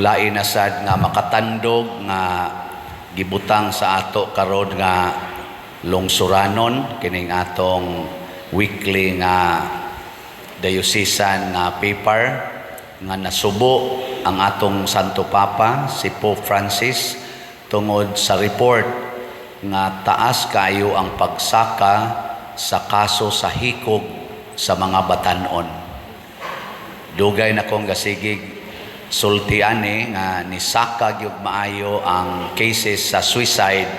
lain na sad nga makatandog nga gibutang sa ato karon nga lungsuranon kining atong weekly nga diocesan nga paper nga nasubo ang atong Santo Papa si Pope Francis tungod sa report nga taas kayo ang pagsaka sa kaso sa hikog sa mga batanon. Dugay na kong gasigig sultian nga nisaka gyud maayo ang cases sa suicide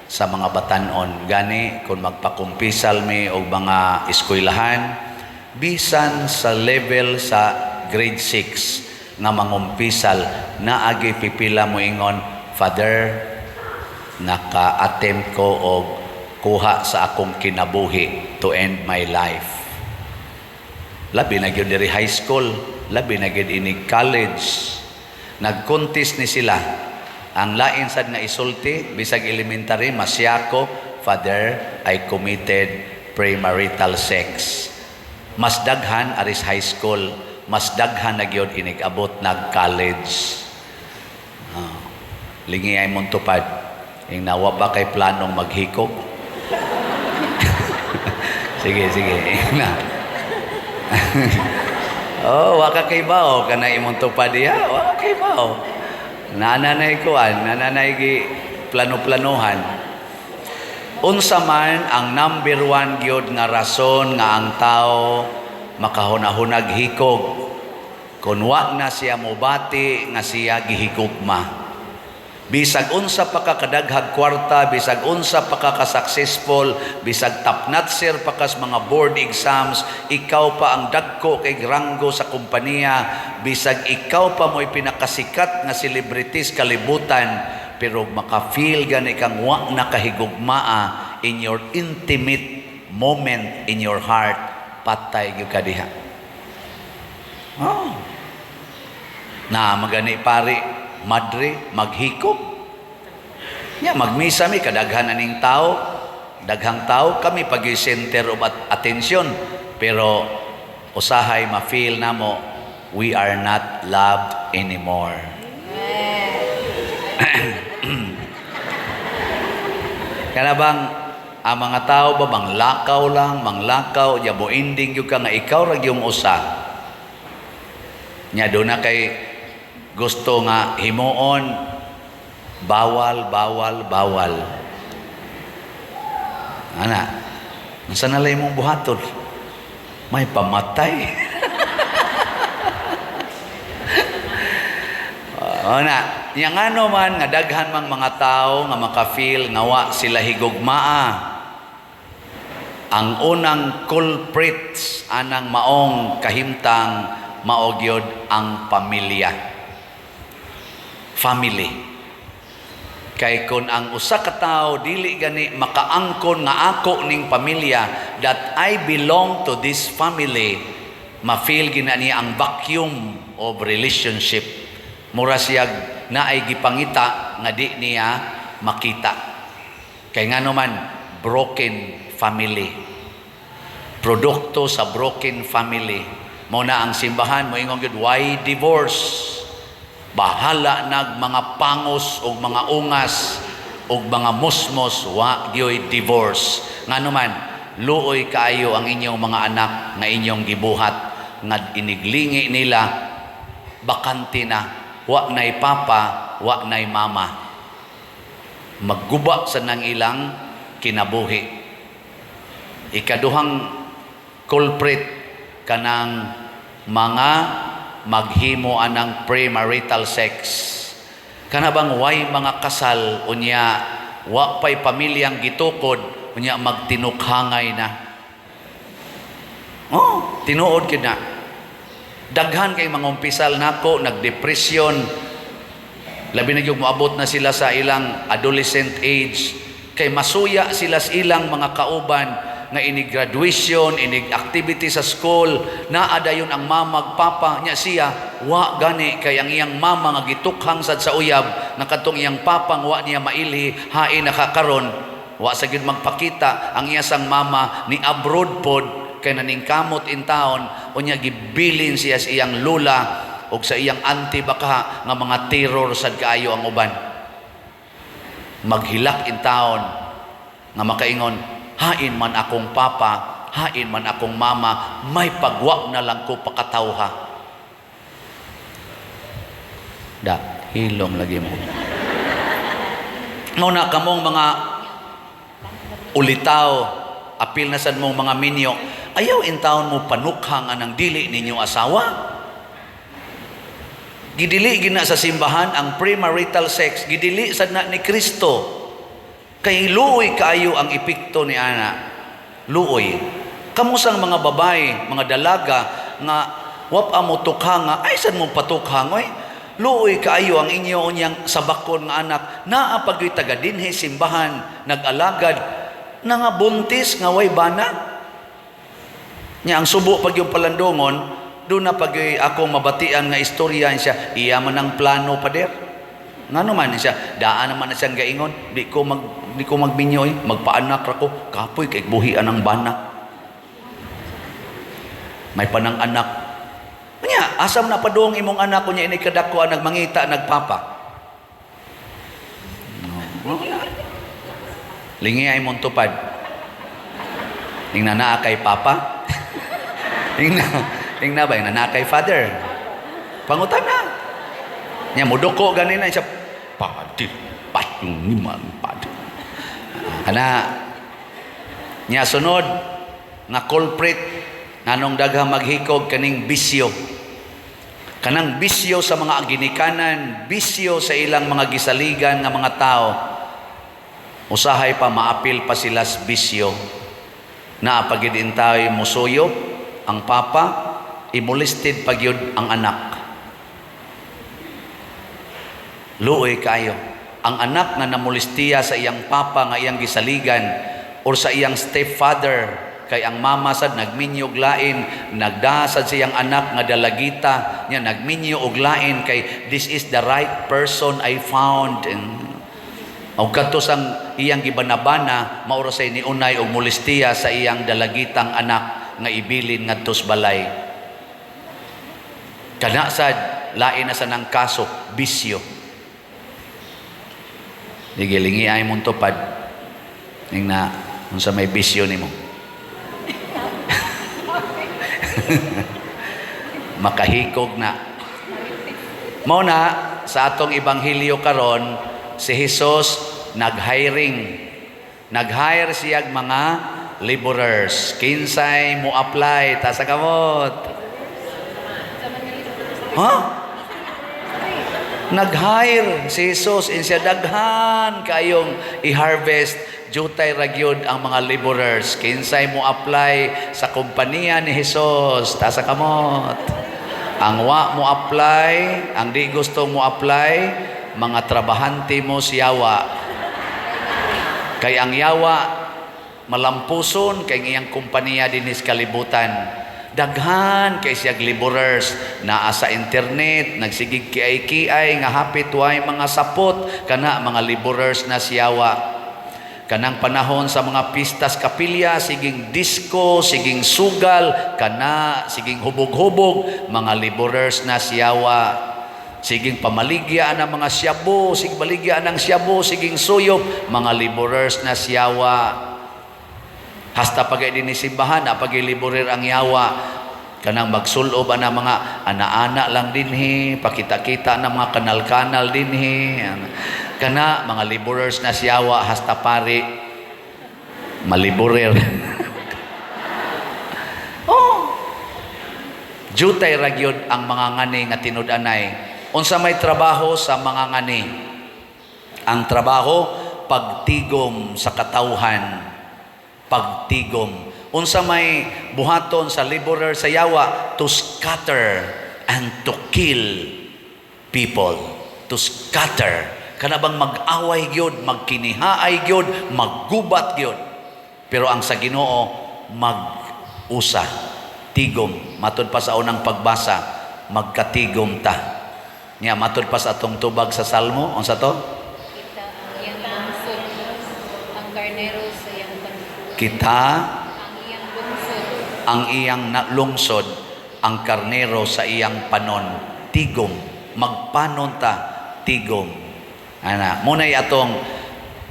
sa mga batanon. Gani kung magpakumpisal mi og mga eskwelahan bisan sa level sa grade 6 nga mangumpisal naagi pipila mo ingon, Father, naka-attempt ko og kuha sa akong kinabuhi to end my life. Labi na gyud diri high school, labi na gyud ini college. Nag-contest ni sila. Ang lain sad nga isulti bisag elementary masyako, Father, I committed premarital sex. Mas daghan aris high school, mas daghan na gyud inig-abot nag-college. Lingi ay mong tupad. Ing nawa ba kay planong maghikog? Sige. Na. Waka kay bao kana imong tupad diha, waka kay bao. Nananay kuan, nananay gi plano-planohan. Unsa man ang number 1 gyud nga rason nga ang tao makahunahunag hikog kun wa na siya mobati nga siya gihigugma. Bisag unsa pa ka kadaghag kwarta, bisag unsa pa ka successful, bisag top notcher pa kas mga board exams, ikaw pa ang dagko kay ranggo sa kompanya, bisag ikaw pa mo'y pinakasikat nga celebrities kalibutan, pero maka-feel gani kang wa nakahigugmaa in your intimate moment in your heart, patay gyud ka diha. Na magani pari madre maghikog nya magmisa mi kadaghan aning tao, daghang tao kami pag center of attention, pero usahay ma-feel namo we are not loved anymore. Kana bang ang mga tao ba manglakaw yabo ending yung ka nga ikaw ra yung usa nya do na kay gusto nga himuon bawal. Ana, nasa nalay mong buhaton? May pamatay. Yang ano man nga daghan mang mga tao nga maka-feel nga wa sila higugmaa. Ang unang culprits anang maong kahimtang maogyod ang pamilya. Family. Kay kun ang usa ka tawo dili gani makaangkon nga ako ning pamilya, that I belong to this family, ma-feel gina niya ang vacuum of relationship. Mura siya na ay gipangita nga di niya makita. Kay ngano man broken family. Produkto sa broken family. Muna ang simbahan mo ingon gyud why divorce? Bahala nag mga pangos o mga ungas o mga musmos wa gyoy divorce. Ngano man luoy kaayo ang inyong mga anak nga inyong gibuhat nga iniglingi nila bakante na, wa nay papa, wa nay mama. Magguba sa nang ilang kinabuhi. Ikaduhang culprit kanang mga maghimo anang premarital sex. Kana bang way mga kasal unya wa pay pamilyang gitukod unya magtinukhangay na. Tinuod gid na. Daghan kay mga umpisal nako nagdepresyon. Labi na gyud moabot na sila sa ilang adolescent age kay masuya sila sa ilang mga kauban nga inig graduation, inig activity sa school, naadayon ang mama papa nya siya, wa gani kay ang iyang mama nga gitukhang sad sa uyab, nakatong iyang papang wa niya maili, hain nakakaron, wa sa gyud magpakita ang iya sang mama ni abroad pod kay naningkamot in town, unya gibilin siya sa iyang lula ug sa iyang anti baka nga mga terror sad kaayo ang uban. Maghilak in taon nga makaingon, hain man akong papa, hain man akong mama, may pagwa na lang ko pakatawha. Da, hilom lagi mo. Muna kamong mga ulitaw, apil na sad mong mga minyo, ayaw in taon mo panukhang anang dili ninyong asawa. Gidili gina sa simbahan ang premarital sex, gidili sad na ni Kristo. Kay luoy kaayo ang epekto ni ana. Luoy. Kamusang mga babae, mga dalaga nga wapa mo tukhang nga ay sad mo patukhang oy. Luoy kaayo ang inyo unyang sabakon nga anak, naa pagyoy taga dinhi simbahan, nag-alagad na nga buntis nga way bana. Nya ang subo pag yung palandongon, doon na pag akong mabatian nga istorya siya, iya man ang plano pader. Nga naman siya, daan naman na siyang gaingon, di ko magbinyoy, magpaanak ra ko, kapoy kay buhian ang bana. May panang anak. Nya, asam na padung imong anak ko niya inikadako nagmangita nagpapa. No. Lingi ay mong tupad. Ning naa kay papa. Ning na ba yung nanakay father? Pangutan na. Nya mudoko ganina siya. Pati, patong niman pati. Nya sunod nga culprit nganong daghang maghikog kaning bisyo. Kanang bisyo sa mga ginikanan, bisyo sa ilang mga gisaligan nga mga tao. Usahay pa maapil pa sila sa bisyo. Na pagidintay musuyo ang papa, imolested pagyud ang anak. Luoy kayo. Ang anak nga namolestiya sa iyang papa nga iyang gisaligan or sa iyang stepfather kay ang mama sad nagminyo og lain, nagdasad sa iyang anak nga dalagita, nya nagminyo og lain kay this is the right person I found. Og kadtos ang iyang gibanabana maura say ni unay og molestiya sa iyang dalagitang anak nga ibilin ngadto sa balay. Kana sad lain na sa nang kaso bisyo. Digilingi ay mong tupad ning na unsa may bisyo nimo. Makahikog na. Mao na sa atong ebanghelyo karon si Jesus nag-hire siyag mga laborers. Kinsay mo apply ta sa kamot? Nag-hire si Jesus in siya daghan kayong i-harvest jutay ragyod ang mga laborers. Kinsay mo apply sa kompanya ni Jesus ta sa kamot? Ang wa mo apply, ang di gusto mo apply, mga trabahante mo si yawa. Kay ang yawa malampuson kay iyang kompanya dinis kalibutan. Daghan kay siyag laborers naa sa internet nagsigig kiay-kiay nga hapit way mga sapot kana mga laborers na siyawa. Kanang panahon sa mga pistas kapilya, siging disco, siging sugal, kana siging hubog-hubog, mga laborers na siyawa. Siging pamaligya ng mga siyabo, siging baligya ng siyabo, siging suyop, mga laborers na siyawa. Hasta pagay din simbahan, pagay laborer ang yawa. Kanang magsulob na mga ana-ana lang dinhi, pakita-kita ng mga kanal-kanal dinhi. Kana mga laborers na siyawa hasta pari maliborer. Jutay ragyod ang mga ngani nga tinud-anay. Unsa may trabaho sa mga ngani? Ang trabaho pagtigom sa katawhan. Pagtigom. Unsa may buhaton sa laborer sa yawa? To scatter and to kill people. To scatter. Kanabang mag-away gyud, magkinihaay gyud, maggubat gyud. Pero ang sa Ginoo mag-usa, tigom. Matod pa sa unang pagbasa, magkatigom ta. Nya matod pa sa atong tubag sa Salmo, unsa to? Kita ang iyang lungsod, ang karnero sa iyang panon. Kita Ang iyang lungsod, ang iyang lungsod, ang karnero sa iyang panon. tigom. Magpanon ta, tigom. Ana, munay atong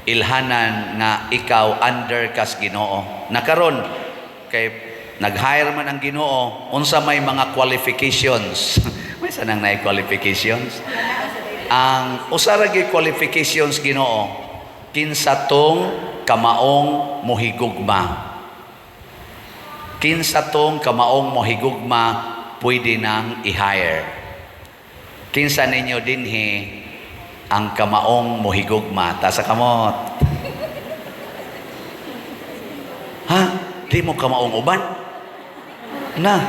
ilhanan nga ikaw under kas Ginoo. Nakaron kay nag-hire man ang Ginoo, unsa may mga qualifications. May sanang na qualifications. Ang usara gyud qualifications Ginoo, kinsa tong kamaong mohigugma. Kinsa tong kamaong mohigugma pwede nang i-hire. Kinsa ninyo dinhi ang kamaong mohigugma? Ta sa kamot. Ha? Di mo kamaong uban? Na,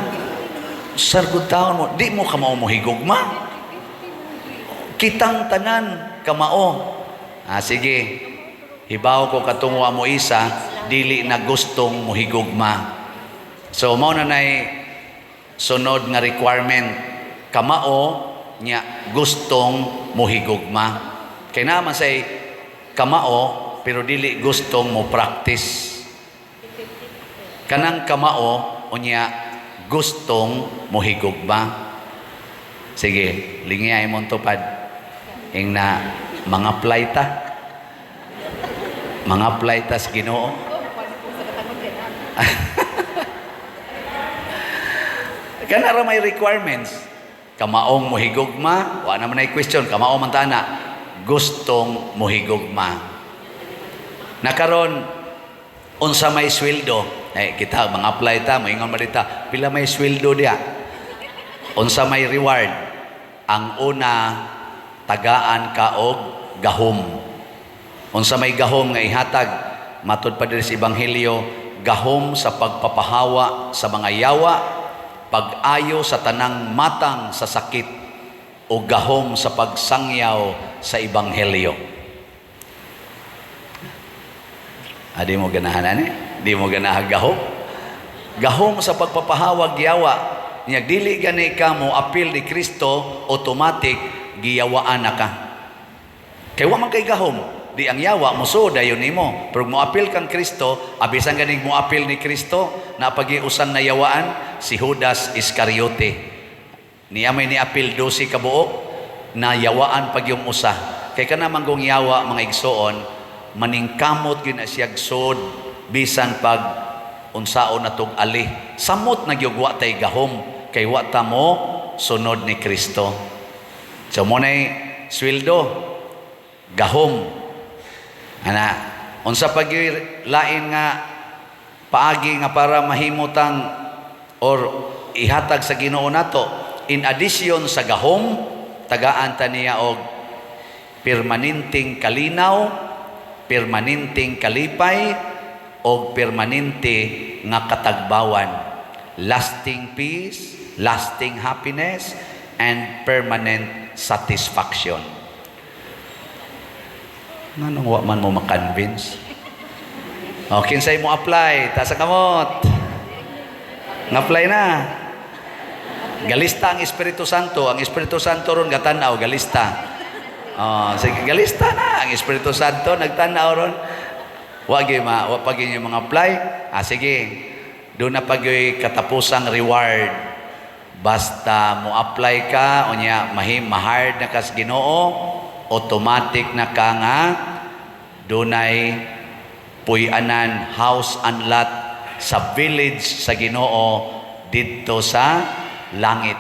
sargod taon mo, di mo kamaong mohigugma? Kitang tanan kamao. Sige, hibaw ko katungo mo isa, dili na gustong mohigugma. So, mao na nay sunod nga requirement. Kamao nya gustong mohigugma. Kaya naman say kamao, pero dili gustong mo practice. Kanang kamao, unya gustong mohigugma. Sige, lingiyay mong tupad. Ing na mga playta. Mga playtas Ginoo. Kanara may requirements. Kamaong mohigugma, wa naman ay question, kamao man tana, gustong mohigugma. Nakaron unsa may sweldo? Kita mga apply ta, moingon malita, pila may sweldo dia? Unsa may reward? Ang una, tagaan ka og gahom. Unsa may gahom nga ihatag? Matud pa diri sa ebanghelyo, gahom sa pagpapahawa sa mga yawa, pag-ayo sa tanang matang sa sakit, o gahom sa pagsangyaw sa ebanghelyo. Di mo ganahan di mo ganahan gahom. Gahom sa pagpapahawag yawa. Nya dili gani ka mo apil ni Kristo, automatic giyawaan na ka. Kay wa man kay gahom, di ang yawa mo so dayon nimo. Pero mo apil kang Kristo, abisan ganing mo apil ni Kristo, na pagiusan na yawaan si Judas Iscariote. Niya may ni apil 12 ka buok na yawaan pag yung usa. Kay kana manggong yawa mga igsoon, maningkamot gyud na siya sod bisan pag unsaon natong ali. Samot nagyugwa tay gahom kay wa ta mo sunod ni Kristo. So mo nay sweldo gahom. Ana, unsa pag lain nga paagi nga para mahimutang or ihatag sa Ginoo nato, in addition sa gahom, tagaan ta niya og permanenteng kalinaw, permanenteng kalipay, o permanente nga katagbawan, lasting peace, lasting happiness, and permanent satisfaction. Nganong wa man mo makonvince? O, kinsay mo apply? Tasa kamot. Ng-apply na. Galista ang Espiritu Santo. Ang Espiritu Santo ron gatanaw, galista. Sige, galista na. Ang Espiritu Santo nagtanaw ron. Wa pa yung mga apply. Sige. Doon na pag yung katapusang reward. Basta mo apply ka, unya mahard na kas Ginoo, automatic na ka nga dunay puy-anan house and lot sa village sa Ginoo dito sa langit.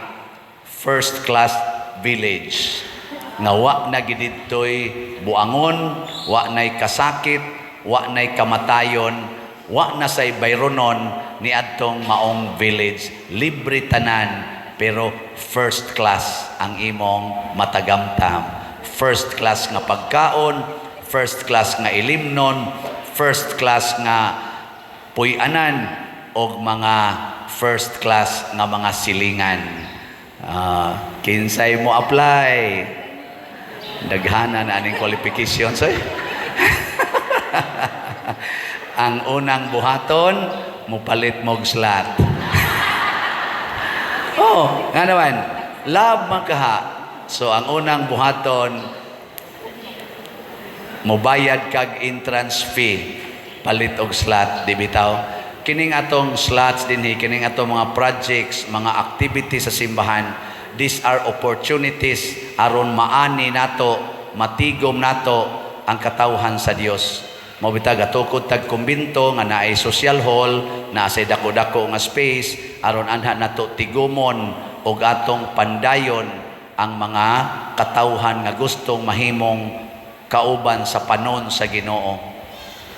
First class village. Nga wa na giditoy buangon, wa na'y kasakit, wa na'y kamatayon, wa na say bayronon ni adtong maong village. Libre tanan, pero first class ang imong matagamtam. First class nga pagkaon, first class nga ilimnon, first class nga puy-anan, o mga first class nga mga silingan. Kinsay mo apply? Daghana na aning qualifications. Ang unang buhaton, mupalit mog slot. Nga naman, love makaha. So, ang unang buhaton, mubayad kag entrance fee, palit og slot, di bitaw. Kining atong slots dinhi, kining atong mga projects, mga activities sa simbahan, These are opportunities aron maani nato, matigom nato ang katawhan sa Dios. Mao bitag atukod tag kumbinto nga naay social hall, naa say dako-dako nga space aron anha nato tigumon og atong pandayon ang mga katawhan nga gustong mahimong kauban sa panon sa Ginoo.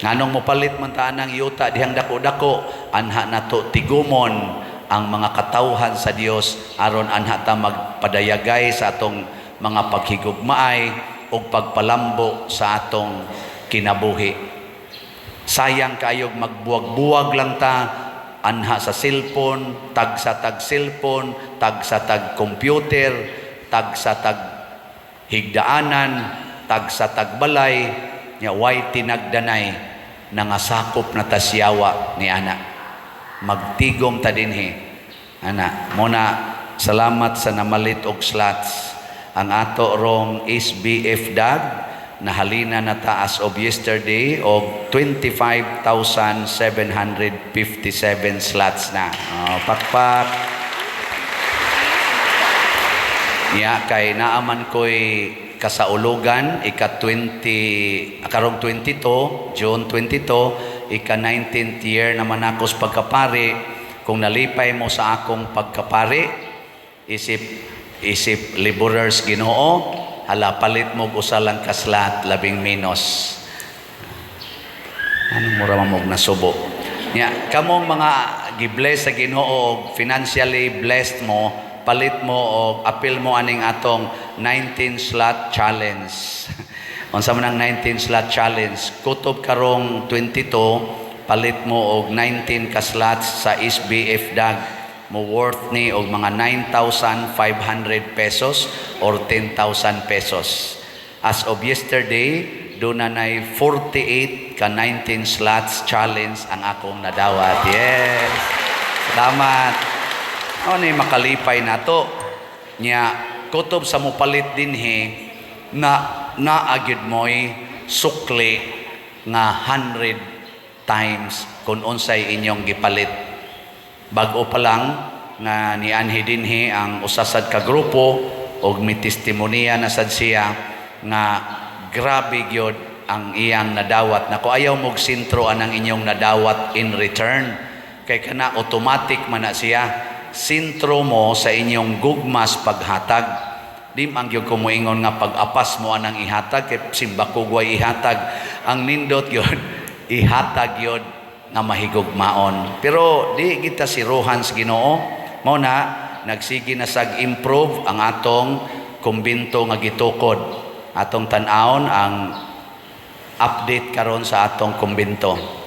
Nganong mopalit man ta nang yuta dihang dako-dako, anha nato tigumon ang mga katawhan sa Dios aron anha ta magpadayagay sa atong mga paghigugmaay ug pagpalambo sa atong kinabuhi. Sayang kayog magbuwag-buwag lang ta anha sa cellphone, tag sa tag cellphone, tag sa tag computer, tag sa tag higdaanan, tag sa tag balay, nya way tinagdanay nangasakop na tasyawa ni ana. Magtigom ta dinhi. Ana, muna salamat sa namalit og slots. Ang ato rong SBF DAG nahalina na ta as of yesterday og 25,757 slots na. Pakpak. Niya kay naaman ko'y kasaulugan ika-20 karong 22 June 22 ika-19th year naman ako sa pagkapari. Kung nalipay mo sa akong pagkapari, isip laborers Ginoo, hala palit mo usalang kaslat labing minos. Anong mura mo nasubo? Nya kamong mga gibless sa Ginoo, financially blessed mo, palit mo o appeal mo aning atong 19 slot challenge. Unsa man ang 19 slot challenge? Kutob karong 22, palit mo og 19 ka slots sa SBF DAG. Mo worth ni og mga 9,500 pesos or 10,000 pesos. As of yesterday, doon na 48 ka 19 slots challenge ang akong nadawat. Yes! Salamat! Ano ni makalipay na to? Nya, kutob sa mupalit din na naagid mo'y sukli nga 100 times kung unsay inyong gipalit. Bago pa lang nga nianhi dinhi ang usasad ka grupo og may testimonya na sad siya nga grabe gyud ang iyang nadawat. Nako ayaw mog sintro anang inyong nadawat in return kay kana automatic man na siya. Sintro mo sa inyong gugmas paghatag. Di man gyud ko moingon nga pag-apas mo anang ihatag kay simbako way ihatag. Ang nindot gyud ihatag gyud nga mahigugmaon. Pero di kita siruhan sa Ginoo. Mao na nagsigi na sag-improve ang atong kumbinto nga gitukod. Atong tan-awon ang update karon sa atong kumbinto.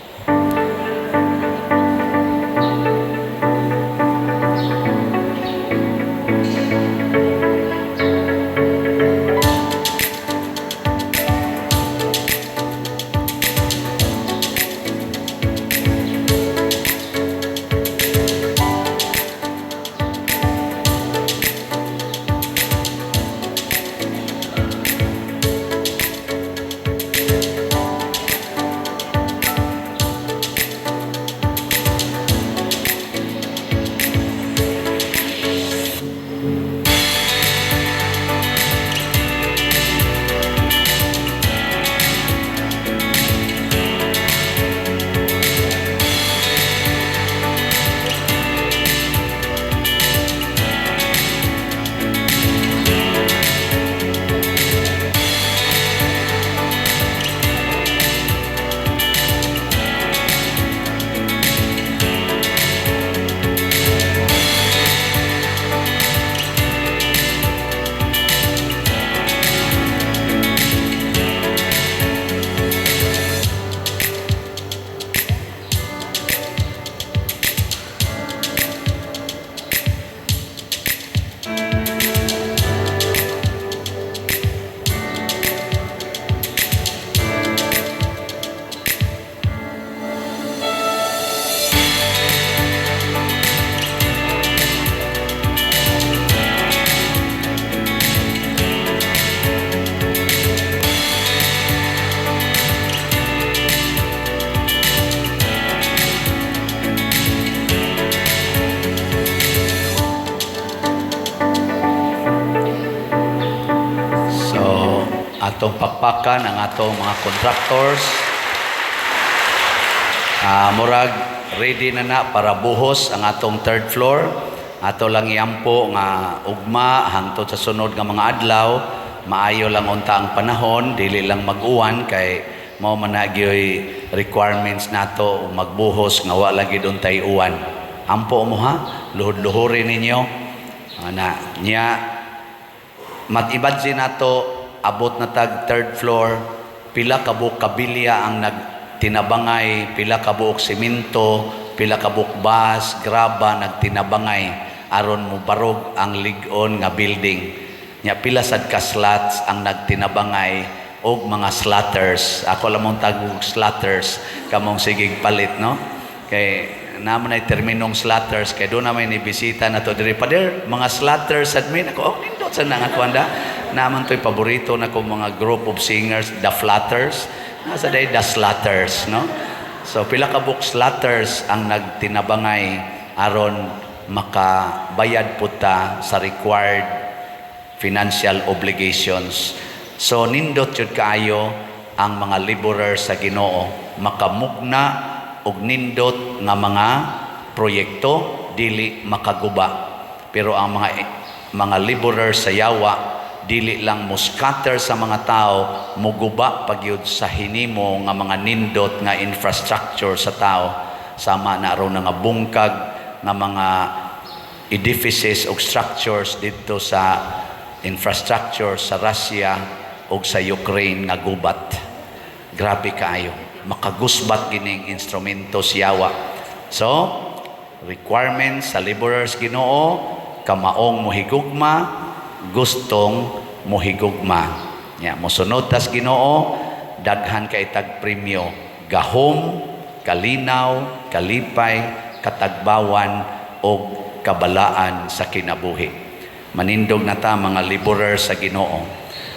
atong pakpakan ang atong mga contractors. Murag ready na para buhos ang atong third floor. Ato lang iampo nga ugma hangtod sa sunod nga mga adlaw. Maayo lang unta ang panahon, dili lang mag-uwan kay mao man na gyoy requirements nato magbuhos nga wa lagi untay uwan. Ampo mo ha, luhod-luhurin ninyo. Nya mat-imagine nato abot na tag third floor, pila ka buok kabilya ang nagtinabangay, pila ka buok semento, pila ka buok bas, graba nagtinabangay aron mo barog ang lig-on nga building. Nya pila sad ka slats ang nagtinabangay og mga slatters. Ako lamang tagog slatters kamong sigig palit no. Kay naman ay terminong slatters kay do na may nibisita na to diri pader mga slatters admin ako nindot sa nang akwanda naman to'y paborito na kong mga group of singers, the Flatters. Nasa day, the Slatters, no? So, pila ka book slatters ang nagtinabangay aron makabayad po ta sa required financial obligations. So, nindot yun kaayo ang mga laborers sa Ginoo. Makamugna og nindot nga mga proyekto, dili makaguba. Pero ang mga laborers sa yawa, dili lang mo scatter sa mga tao, muguba pagyud sa hinimo nga mga nindot nga infrastructure sa tao. Sama na ron nga bungkag nga mga edifices o structures dito sa infrastructure sa Russia o sa Ukraine nga gubat. Grabe kaayo. Makagusbat gining instrumento siyawa. So, requirements sa laborers Ginoo, kamaong mohigugma, gustong mohigugma. Mosunod tas Ginoo, daghan kay tag premyo, gahom, kalinaw, kalipay, katagbawan o kabalaan sa kinabuhi. Manindog na ta mga laborer sa Ginoo.